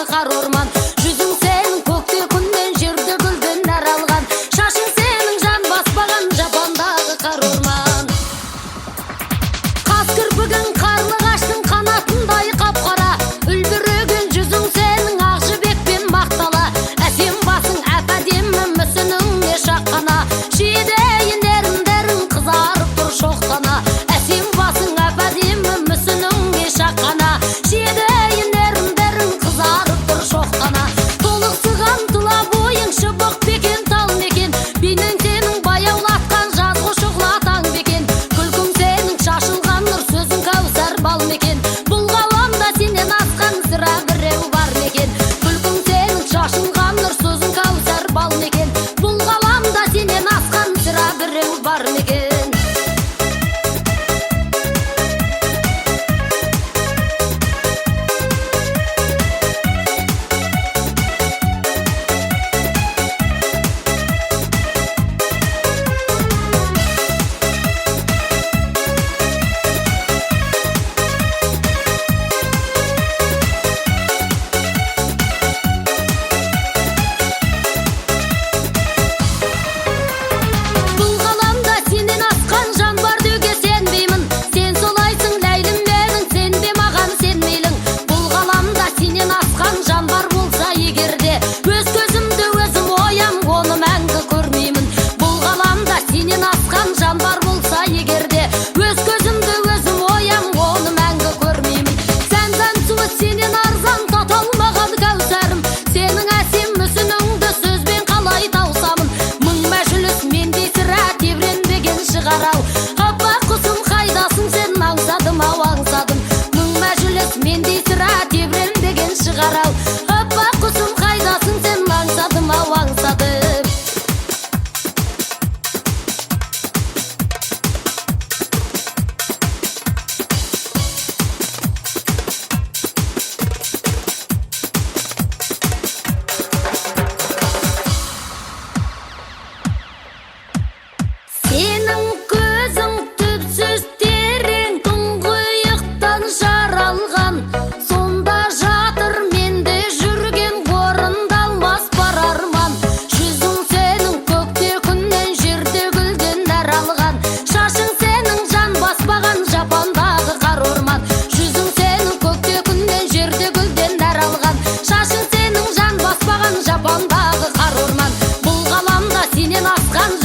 жапандағы қар орман. Жүзің сенің көкте күннен жерде гүлден нәр алған, шашың сенің жан баспаған жапандағы қар орман. Қас кірпігің қарлы қаштың қанатындай қап-қара, үлбіреген жүзің сенің ақ жібекпен мақтала. Әсем басың әп-әдемі мүсініңе шаққана, шидейін еріндерің қызарып тұр шоқтана. Әсем басың әп-әдемі мүсініңе шаққана, шидейін еріндерің қызарып тұр шоқтана. Толықсыған тұла бойың шыбық бекен тал мекен, бейнең сенің баяулатқан жазғы шұғылатаң бекен. Күлкің сенің шашылған нұр, сөзің кәусар бал мекен. Бұл ғаламда сенен асқан сірә біреу бар мекен. Күлкің сенің шашылған нұр, сөзің кәусар бал мекен. Бұл ғаламда сенен асқан сірә біреу бар мекен. Бұл ғаламда сенен асқан жан бар деуге сенбеймін. Сен солайсың ләйлім менің, сенбе маған сенмейлің. Бұл ғаламда сенен асқан жан бар болса егерде, өз көзімді өзім оям, оны мәңгі көрмеймін. Бұл ғаламда сенен асқан жан бар болса егерде, өз көзімді өзім оям, оны мәңгі көрмеймін. Сән суы сенен арзан, тата алмаған кәусәрім. Сенің әсем мүсініңді сөзбен қалай таусамын. Мың мәжіліс мендей сірә тебіренбеген шығар-ау. Аппақ құсым қайдасың сен, аңсадым ау аңсадым. Мың мәжіліс мендей сірә тебіренбеген шығар-ау. Аппақ құсым қайдасың сен, аңсадым ау аңсадым. Сенің көзің түпсіз терең, тұңғиықтан жаралған. Сонда жатыр менде жүрген орындалмас бар арман. Жүзің сенің көкте күннен жерде гүлден нәр алған, шашың сенің жан баспаған жапандағы қар орман. Жүзің сенің көкте күннен жерде гүлден нәр алған, шашың сенің жан баспаған жапандағы қар орман. Бұл ғаламда сенен асқан